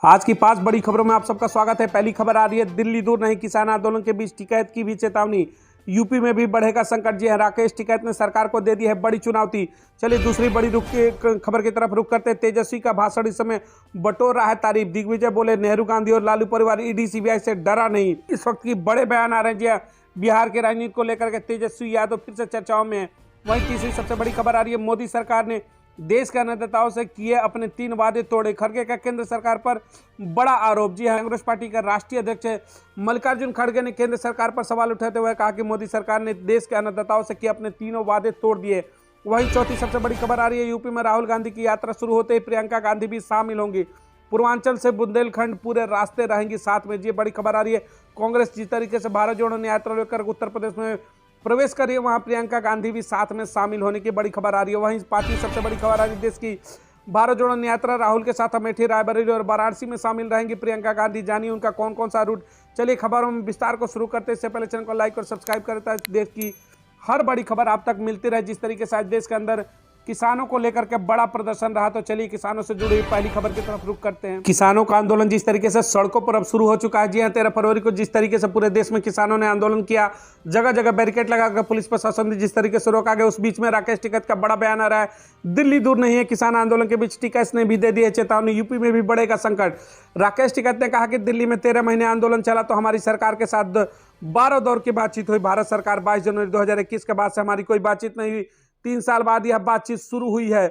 आज की 5 बड़ी खबरों में आप सबका स्वागत है। पहली खबर आ रही है, दिल्ली दूर नहीं, किसान आंदोलन के बीच टिकैत की भी चेतावनी। यूपी में भी बढ़ेगा संकट। जी है, राकेश टिकैत ने सरकार को दे दी है बड़ी चुनौती। चलिए दूसरी बड़ी खबर की तरफ रुक करते हैं। तेजस्वी का भाषण इस समय बटोर रहा है तारीफ। दिग्विजय बोले, नेहरू गांधी और लालू परिवार ईडी सीबीआई से डरा नहीं। इस वक्त की बड़े बयान आ रहे हैं। जी हाँ, बिहार के राजनीति को लेकर के तेजस्वी यादव फिर से चर्चाओं में है। वहीं तीसरी सबसे बड़ी खबर आ रही है, मोदी सरकार ने देश के अन्नदाताओं से किए अपने 3 वादे तोड़े। खड़गे का केंद्र सरकार पर बड़ा आरोप। जी हां, कांग्रेस पार्टी का राष्ट्रीय अध्यक्ष मल्लिकार्जुन खड़गे ने केंद्र सरकार पर सवाल उठाते हुए कहा कि मोदी सरकार ने देश के अन्नदाताओं से किए अपने 3 वादे तोड़ दिए। वहीं चौथी सबसे बड़ी खबर आ रही है, यूपी में राहुल गांधी की यात्रा शुरू होते ही प्रियंका गांधी भी शामिल होंगी। पूर्वांचल से बुंदेलखंड पूरे रास्ते रहेंगी साथ में। ये बड़ी खबर आ रही है। कांग्रेस जिस तरीके से भारत जोड़ो यात्रा लेकर उत्तर प्रदेश में प्रवेश करिए, वहां प्रियंका गांधी भी साथ में शामिल होने की बड़ी खबर आ रही है। वहीं पांचवी सबसे बड़ी खबर आ रही है, देश की भारत जोड़ो यात्रा राहुल के साथ अमेठी, रायबरेली और वाराणसी में शामिल रहेंगी प्रियंका गांधी। जानिए उनका कौन कौन सा रूट। चलिए खबरों में विस्तार को शुरू करते हैं। इससे पहले चैनल को लाइक और सब्सक्राइब करता है। देश की हर बड़ी खबर आप तक मिलती रहे। जिस तरीके से आज देश के अंदर किसानों को लेकर के बड़ा प्रदर्शन रहा, तो चलिए किसानों से जुड़ी पहली खबर की तरफ रुख करते हैं। किसानों का आंदोलन जिस तरीके से सड़कों पर अब शुरू हो चुका है। जी हां, 13 फरवरी को जिस तरीके से पूरे देश में किसानों ने आंदोलन किया, जगह जगह बैरिकेड लगाकर पुलिस प्रशासन ने जिस तरीके से रोका गया, उस बीच में राकेश टिकैत का बड़ा बयान आ रहा है। दिल्ली दूर नहीं है, किसान आंदोलन के बीच टिकैत ने भी दे दी है चेतावनी। यूपी में भी बढ़ेगा संकट। राकेश टिकैत ने कहा कि दिल्ली में 13 महीने आंदोलन चला तो हमारी सरकार के साथ 12 दौर की बातचीत हुई। भारत सरकार 22 जनवरी 2021 के बाद से हमारी कोई बातचीत नहीं हुई। 3 साल बाद यह बातचीत शुरू हुई है।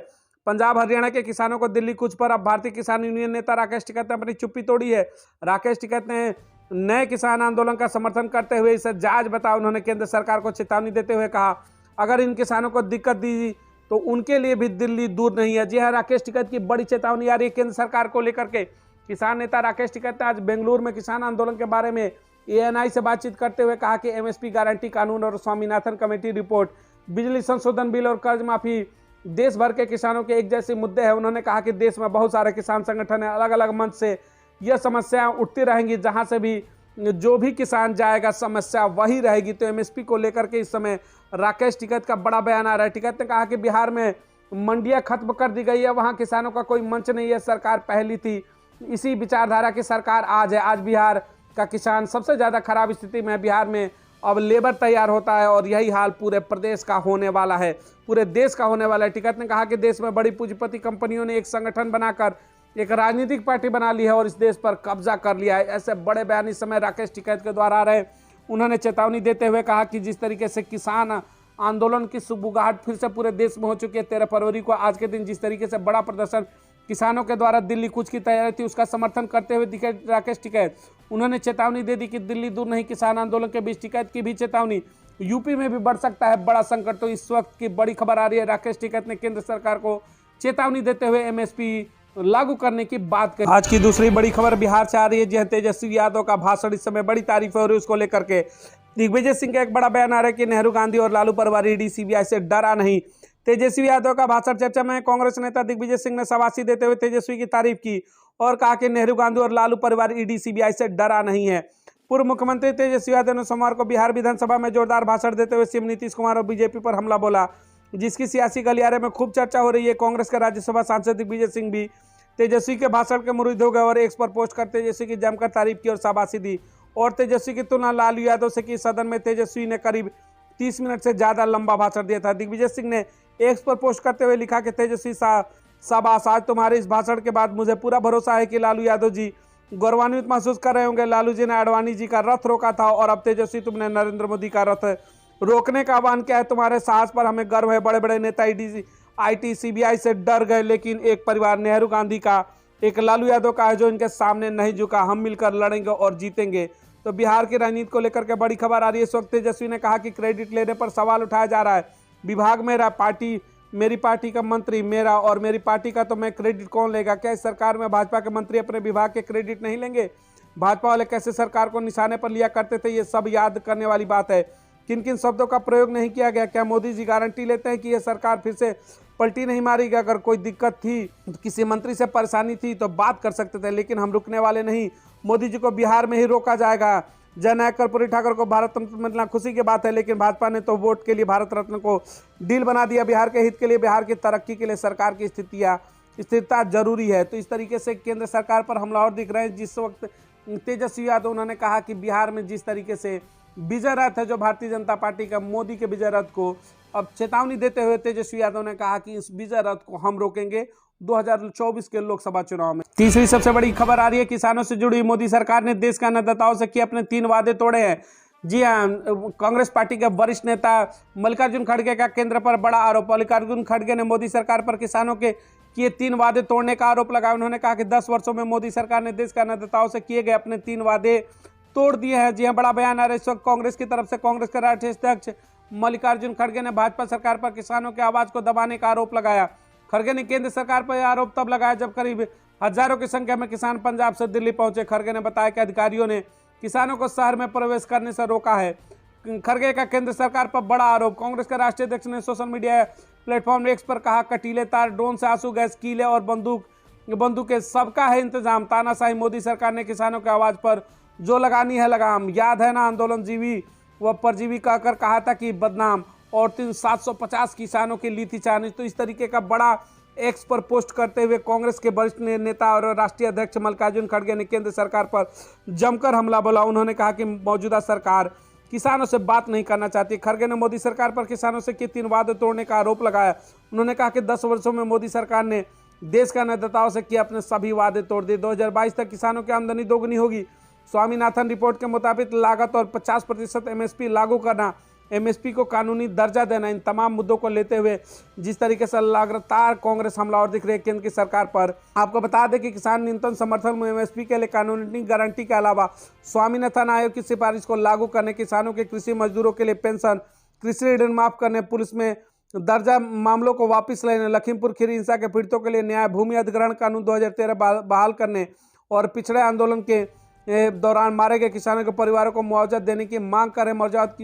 पंजाब हरियाणा के किसानों को दिल्ली कूच पर अब भारतीय किसान यूनियन नेता राकेश टिकैत ने अपनी चुप्पी तोड़ी है। राकेश टिकैत ने नए किसान आंदोलन का समर्थन करते हुए इसे जायज बताया। उन्होंने केंद्र सरकार को चेतावनी देते हुए कहा, अगर इन किसानों को दिक्कत दी तो उनके लिए भी दिल्ली दूर नहीं है। जी हाँ, राकेश टिकैत की बड़ी चेतावनी आ रही है केंद्र सरकार को लेकर के। किसान नेता राकेश टिकैत ने आज बेंगलुरु में किसान आंदोलन के बारे में एएनआई से बातचीत करते हुए कहा कि एमएसपी गारंटी कानून और स्वामीनाथन कमेटी रिपोर्ट, बिजली संशोधन बिल और कर्ज माफी देश भर के किसानों के एक जैसे मुद्दे हैं। उन्होंने कहा कि देश में बहुत सारे किसान संगठन है, अलग अलग मंच से यह समस्याएं उठती रहेंगी। जहां से भी जो भी किसान जाएगा समस्या वही रहेगी। तो एमएसपी को लेकर के इस समय राकेश टिकैत का बड़ा बयान आ रहा है। टिकैत ने कहा कि बिहार में मंडियां खत्म कर दी गई है, वहां किसानों का कोई मंच नहीं है। सरकार पहली थी, इसी विचारधारा की सरकार आज है। आज बिहार का किसान सबसे ज्यादा खराब स्थिति में है। बिहार में अब लेबर तैयार होता है और यही हाल पूरे प्रदेश का होने वाला है, पूरे देश का होने वाला है। टिकैत ने कहा कि देश में बड़ी पूंजीपति कंपनियों ने एक संगठन बनाकर एक राजनीतिक पार्टी बना ली है और इस देश पर कब्जा कर लिया है। ऐसे बड़े बयान इस समय राकेश टिकैत के द्वारा आ रहे। उन्होंने चेतावनी देते हुए कहा कि जिस तरीके से किसान आंदोलन की सुबुगाहट फिर से पूरे देश में हो चुकी है। 13 फरवरी को आज के दिन जिस तरीके से बड़ा प्रदर्शन किसानों के द्वारा दिल्ली कूच की तैयारी थी, उसका समर्थन करते हुए दिखे राकेश टिकैत। उन्होंने चेतावनी दे दी कि दिल्ली दूर नहीं, किसान आंदोलन के बीच टिकैत की भी चेतावनी। यूपी में भी बढ़ सकता है बड़ा संकट। तो इस वक्त की बड़ी खबर आ रही है, राकेश टिकैत ने केंद्र सरकार को चेतावनी देते हुए एमएसपी लागू करने की बात कही। आज की दूसरी बड़ी खबर बिहार से आ रही है। जी तेजस्वी यादव का भाषण इस समय बड़ी तारीफ हो रही है उसको लेकर के। दिग्विजय सिंह का एक बड़ा बयान आ रहा है कि नेहरू गांधी और लालू परिवार ईडी सीबीआई से डरा नहीं। तेजस्वी यादव का भाषण चर्चा में। कांग्रेस नेता दिग्विजय सिंह ने शाबाशी देते हुए तेजस्वी की तारीफ की और कहा कि नेहरू गांधी और लालू परिवार ईडी सीबीआई से डरा नहीं है। पूर्व मुख्यमंत्री तेजस्वी यादव ने सोमवार को बिहार विधानसभा में जोरदार भाषण देते हुए सीएम नीतीश कुमार और बीजेपी पर हमला बोला, जिसकी सियासी गलियारे में खूब चर्चा हो रही है। कांग्रेस के राज्यसभा सांसद दिग्विजय सिंह भी तेजस्वी के भाषण के मुरीद हो गए और एक्स पर पोस्ट कर तेजस्वी की जमकर तारीफ की और शाबाशी दी। और तेजस्वी की तुलना लालू यादव से की। सदन में तेजस्वी ने करीब 30 मिनट से ज्यादा लंबा भाषण दिया था। दिग्विजय सिंह ने एक्स पर पोस्ट करते हुए लिखा कि तेजस्वी शाबाश, आज तुम्हारे इस भाषण के बाद मुझे पूरा भरोसा है कि लालू यादव जी गौरवान्वित महसूस कर रहे होंगे। लालू जी ने आडवाणी जी का रथ रोका था और अब तेजस्वी तुमने नरेंद्र मोदी का रथ रोकने का आह्वान किया है। तुम्हारे साहस पर हमें गर्व है। बड़े बड़े नेता ईडी आईटी सीबीआई से डर गए, लेकिन एक परिवार नेहरू गांधी का, एक लालू यादव का है जो इनके सामने नहीं झुका। हम मिलकर लड़ेंगे और जीतेंगे। तो बिहार की राजनीति को लेकर के बड़ी खबर आ रही है। इस वक्त तेजस्वी ने कहा कि क्रेडिट लेने पर सवाल उठाया जा रहा है। विभाग मेरा, पार्टी मेरी, पार्टी का मंत्री मेरा और मेरी पार्टी का, तो मैं क्रेडिट कौन लेगा? क्या इस सरकार में भाजपा के मंत्री अपने विभाग के क्रेडिट नहीं लेंगे? भाजपा वाले कैसे सरकार को निशाने पर लिया करते थे, ये सब याद करने वाली बात है। किन किन शब्दों का प्रयोग नहीं किया गया? क्या मोदी जी गारंटी लेते हैं कि ये सरकार फिर से पलटी नहीं मारेगी? अगर कोई दिक्कत थी, किसी मंत्री से परेशानी थी तो बात कर सकते थे, लेकिन हम रुकने वाले नहीं। मोदी जी को बिहार में ही रोका जाएगा। जननायक कर्पूरी ठाकुर को भारत रत्न मिलना खुशी की बात है, लेकिन भाजपा ने तो वोट के लिए भारत रत्न को डील बना दिया। बिहार के हित के लिए, बिहार की तरक्की के लिए सरकार की स्थितियां स्थिरता जरूरी है। तो इस तरीके से केंद्र सरकार पर हमलावर दिख रहे हैं। जिस वक्त तेजस्वी यादव उन्होंने कहा कि बिहार में जिस तरीके से विजय रथ है जो भारतीय जनता पार्टी का, मोदी के विजय रथ को अब चेतावनी देते हुए तेजस्वी यादव ने कहा कि इस विजय रथ को हम रोकेंगे 2024 के लोकसभा चुनाव में। तीसरी सबसे बड़ी खबर आ रही है किसानों से जुड़ी। मोदी सरकार ने देश के अन्नदाताओं से किए अपने 3 वादे तोड़े हैं। जी हाँ, कांग्रेस पार्टी के वरिष्ठ नेता मल्लिकार्जुन खड़गे का केंद्र पर बड़ा आरोप। मल्लिकार्जुन खड़गे ने मोदी सरकार पर किसानों के किए 3 वादे तोड़ने का आरोप लगाया। उन्होंने कहा कि 10 वर्षों में मोदी सरकार ने देश के अन्नदाताओं से किए गए अपने 3 वादे तोड़ दिए हैं। जी हाँ, बड़ा बयान आ रहा है इस वक्त कांग्रेस की तरफ से। कांग्रेस के राष्ट्रीय अध्यक्ष मल्लिकार्जुन खड़गे ने भाजपा सरकार पर किसानों की आवाज को दबाने का आरोप लगाया। खड़गे ने केंद्र सरकार पर यह आरोप तब लगाया जब करीब हजारों की संख्या में किसान पंजाब से दिल्ली पहुंचे। खड़गे ने बताया कि अधिकारियों ने किसानों को शहर में प्रवेश करने से रोका है। खड़गे का केंद्र सरकार पर बड़ा आरोप। कांग्रेस के राष्ट्रीय अध्यक्ष ने सोशल मीडिया प्लेटफॉर्म एक्स पर कहा, कटीले तार, ड्रोन से आंसू गैस, कीले और बंदूकें सबका है इंतजाम। तानाशाही मोदी सरकार ने किसानों की आवाज पर जो लगानी है लगाम। याद है ना, आंदोलन जीवी व परजीवी कहकर कहा था कि बदनाम, और 750 किसानों की ली थी चार्ज। तो इस तरीके का बड़ा एक्स पर पोस्ट करते हुए कांग्रेस के वरिष्ठ नेता और राष्ट्रीय अध्यक्ष मल्लिकार्जुन खड़गे ने केंद्र सरकार पर जमकर हमला बोला। उन्होंने कहा कि मौजूदा सरकार किसानों से बात नहीं करना चाहती। खड़गे ने मोदी सरकार पर किसानों से किए 3 वादे तोड़ने का आरोप लगाया। उन्होंने कहा कि 10 वर्षों में मोदी सरकार ने देश के अन्नदाताओं से किए अपने सभी वादे तोड़ दिए। 2022 तक किसानों की आमदनी दोगुनी होगी। स्वामीनाथन रिपोर्ट के मुताबिक लागत और 50% एमएसपी लागू करना, एमएसपी को कानूनी दर्जा देना, इन तमाम मुद्दों को लेते हुए जिस तरीके से लगातार कांग्रेस हमलावर दिख रही है केंद्र की सरकार पर। आपको बता दें कि किसान न्यूनतम समर्थन मूल्य एमएसपी के लिए कानूनी गारंटी के अलावा स्वामीनाथन आयोग की सिफारिश को लागू करने, किसानों के कृषि मजदूरों के लिए पेंशन, कृषि ऋण माफ करने, पुलिस में दर्जा मामलों को वापस लेने, लखीमपुर खीरी हिंसा के पीड़ितों के लिए न्याय, भूमि अधिग्रहण कानून 2013 बहाल करने और पिछड़े आंदोलन के दौरान मारे गए किसानों के परिवारों को मुआवजा देने की मांग कर रहे।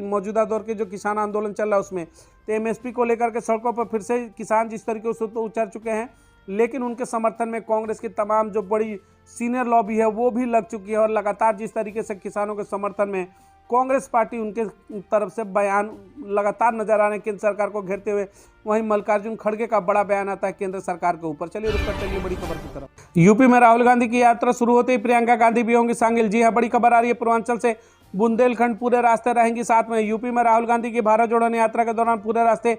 मौजूदा दौर के जो किसान आंदोलन चल रहा है उसमें तो एमएसपी को लेकर के सड़कों पर फिर से किसान जिस तरीके से तो उतर चुके हैं, लेकिन उनके समर्थन में कांग्रेस की तमाम जो बड़ी सीनियर लॉबी है वो भी लग चुकी है। और लगातार जिस तरीके से किसानों के समर्थन में कांग्रेस पार्टी उनके तरफ से बयान लगातार नजर आ रहे हैं केंद्र सरकार को घेरते हुए, वहीं मल्लिकार्जुन खड़गे का बड़ा बयान आता है केंद्र सरकार के ऊपर। चलिए रुक करते हैं बड़ी खबर की तरफ। यूपी में राहुल गांधी की यात्रा शुरू होते ही प्रियंका गांधी भी होंगी शामिल। जी हां, बड़ी खबर आ रही है पूर्वांचल से। बुंदेलखंड पूरे रास्ते रहेंगी साथ में। यूपी में राहुल गांधी की भारत जोड़ो यात्रा के दौरान पूरे रास्ते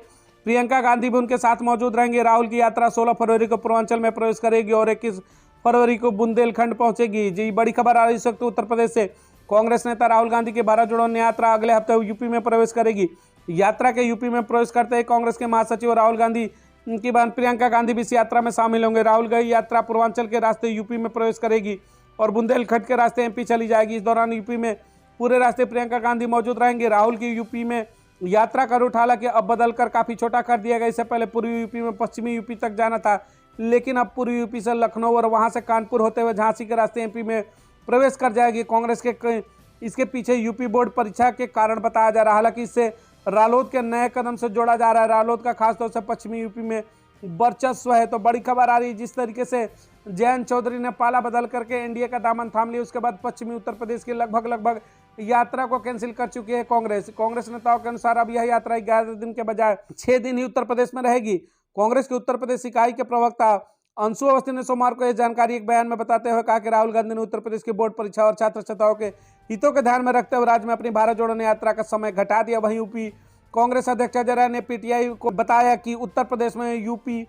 प्रियंका गांधी भी उनके साथ मौजूद रहेंगे। राहुल की यात्रा 16 फरवरी को पूर्वांचल में प्रवेश करेगी और 21 फरवरी को बुंदेलखंड पहुंचेगी। जी, बड़ी खबर आ रही है इस वक्त उत्तर प्रदेश से। कांग्रेस नेता राहुल गांधी की भारत जोड़ो यात्रा अगले हफ्ते यूपी में प्रवेश करेगी। यात्रा के यूपी में प्रवेश करते ही कांग्रेस के महासचिव राहुल गांधी की बहन प्रियंका गांधी भी इस यात्रा में शामिल होंगे। राहुल की यात्रा पूर्वांचल के रास्ते यूपी में प्रवेश करेगी और बुंदेलखंड के रास्ते एमपी चली जाएगी। इस दौरान यूपी में पूरे रास्ते प्रियंका गांधी मौजूद रहेंगे। राहुल की यूपी में यात्रा का रूट हालांकि अब बदलकर काफी छोटा कर दिया गया। इससे पहले पूर्वी यूपी में पश्चिमी यूपी तक जाना था, लेकिन अब पूर्वी यूपी से लखनऊ और वहां से कानपुर होते हुए झांसी के रास्ते एमपी में प्रवेश कर जाएगी। कांग्रेस के इसके पीछे यूपी बोर्ड परीक्षा के कारण बताया जा रहा है। हालांकि इससे रालोद के नए कदम से जोड़ा जा रहा है। रालोद का खासतौर से पश्चिमी यूपी में वर्चस्व है। तो बड़ी खबर आ रही है जिस तरीके से जयंत चौधरी ने पाला बदल करके एनडीए का दामन थाम लिया, उसके बाद पश्चिमी उत्तर प्रदेश की लगभग यात्रा को कैंसिल कर चुकी है कांग्रेस नेताओं के अनुसार अब यह यात्रा 11 दिन के बजाय 6 दिन ही उत्तर प्रदेश में रहेगी। कांग्रेस की उत्तर प्रदेश इकाई के प्रवक्ता अंशु अवस्थी ने सोमवार को यह जानकारी एक बयान में बताते हुए कहा कि राहुल गांधी ने उत्तर प्रदेश की बोर्ड परीक्षा और छात्र छात्राओं के हितों के ध्यान में रखते हुए राज्य में अपनी भारत जोड़ो यात्रा का समय घटा दिया। वहीं यूपी कांग्रेस अध्यक्ष अजय राय ने पीटीआई को बताया कि उत्तर प्रदेश में यूपी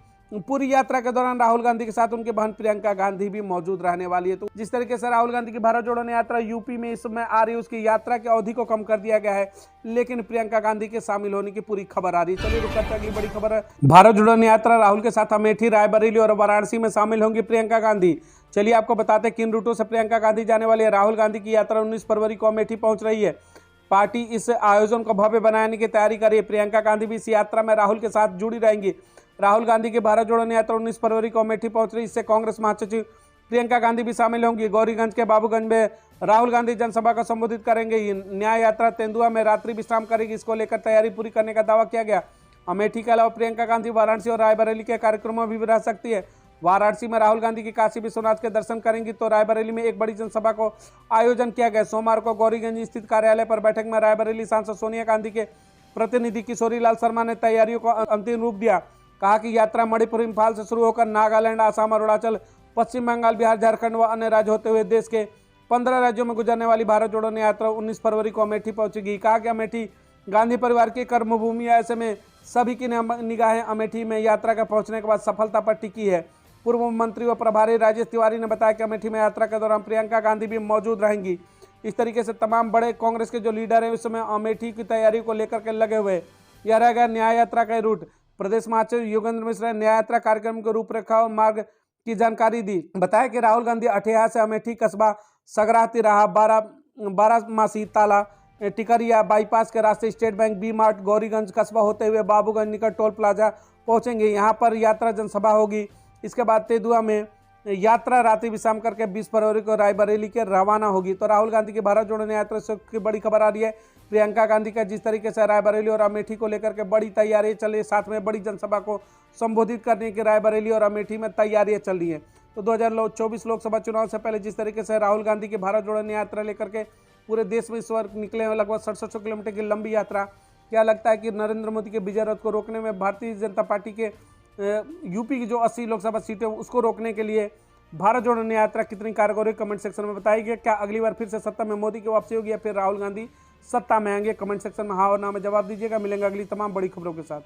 पूरी यात्रा के दौरान राहुल गांधी के साथ उनकी बहन प्रियंका गांधी भी मौजूद रहने वाली है। तो जिस तरीके से राहुल गांधी की भारत जोड़ो यात्रा यूपी में इस समय आ रही है, उसकी यात्रा की अवधि को कम कर दिया गया है, लेकिन प्रियंका गांधी के शामिल होने की पूरी खबर आ रही है। चलिए रुक करते हैं, अगली बड़ी खबर है। भारत जोड़ो यात्रा राहुल के साथ अमेठी, रायबरेली और वाराणसी में शामिल होंगी प्रियंका गांधी। चलिए आपको बताते हैं किन रूटों से प्रियंका गांधी जाने वाली है। राहुल गांधी की यात्रा 19 फरवरी को अमेठी पहुंच रही है। पार्टी इस आयोजन को भव्य बनाने की तैयारी कर रही है। प्रियंका गांधी भी इस यात्रा में राहुल के साथ जुड़ी रहेंगी। राहुल गांधी की भारत जोड़ो यात्रा 19 फरवरी को अमेठी पहुंच रही है। इससे कांग्रेस महासचिव प्रियंका गांधी भी शामिल होंगी। गौरीगंज के बाबूगंज में राहुल गांधी जनसभा को संबोधित करेंगे। न्याय यात्रा तेंदुआ में रात्रि विश्राम करेगी। इसको लेकर तैयारी पूरी करने का दावा किया गया। अमेठी के अलावा प्रियंका गांधी वाराणसी और रायबरेली के कार्यक्रमों में भी रह सकती है। वाराणसी में राहुल गांधी की काशी विश्वनाथ के दर्शन करेंगी तो रायबरेली में एक बड़ी जनसभा को आयोजन किया गया। सोमवार को गौरीगंज स्थित कार्यालय पर बैठक में रायबरेली सांसद सोनिया गांधी के प्रतिनिधि किशोरी लाल शर्मा ने तैयारियों को अंतिम रूप दिया। कहा कि यात्रा मणिपुर इम्फाल से शुरू होकर नागालैंड, आसाम, अरुणाचल, पश्चिम बंगाल, बिहार, झारखंड व अन्य राज्य होते हुए देश के 15 राज्यों में गुजरने वाली भारत जोड़ो न्याय यात्रा 19 फरवरी को अमेठी पहुंचेगी। कहा कि अमेठी गांधी परिवार की कर्मभूमि है, ऐसे में सभी की निगाहें अमेठी में यात्रा के पहुंचने के बाद सफलता पर टिकी है। पूर्व मंत्री व प्रभारी राजेश तिवारी ने बताया कि अमेठी में यात्रा के दौरान प्रियंका गांधी भी मौजूद रहेंगी। इस तरीके से तमाम बड़े कांग्रेस के जो लीडर हैं इस समय अमेठी की तैयारी को लेकर के लगे हुए। यह रहेगा न्याय यात्रा का रूट। प्रदेश महासचिव योगेंद्र मिश्र ने न्याय यात्रा कार्यक्रम के रूपरेखा और मार्ग की जानकारी दी। बताया कि राहुल गांधी अठेहा से अमेठी, कस्बा सगरा, तिराहा, बारामासी, ताला, टिकरिया बाईपास के रास्ते State Bank, B Mart, Gauriganj कस्बा होते हुए बाबूगंज निकट टोल प्लाजा पहुंचेंगे। यहां पर यात्रा जनसभा होगी। इसके बाद तेंदुआ में यात्रा रात्रि विश्राम करके 20 फरवरी को रायबरेली के रवाना होगी। तो राहुल गांधी की भारत जोड़ो न्याय यात्रा से की बड़ी खबर आ रही है। प्रियंका गांधी का जिस तरीके से रायबरेली और अमेठी को लेकर के बड़ी तैयारी चल रही, साथ में बड़ी जनसभा को संबोधित करने की रायबरेली और अमेठी में तैयारियां चल रही है। तो 2024 लोकसभा चुनाव से पहले जिस तरीके से राहुल गांधी की भारत जोड़ो न्याय यात्रा लेकर के पूरे देश में इस वक्त निकले हैं, लगभग 700 किलोमीटर की लंबी यात्रा, क्या लगता है कि नरेंद्र मोदी के विजय रथ को रोकने में भारतीय जनता पार्टी के यूपी की जो 80 लोकसभा सीटें उसको रोकने के लिए भारत जोड़ो न्याय यात्रा कितनी कारगर होगी, कमेंट सेक्शन में बताइए। क्या अगली बार फिर से सत्ता में मोदी की वापसी होगी या फिर राहुल गांधी सत्ता में आएंगे? कमेंट सेक्शन में हाँ और ना में जवाब दीजिएगा। मिलेंगे अगली तमाम बड़ी खबरों के साथ।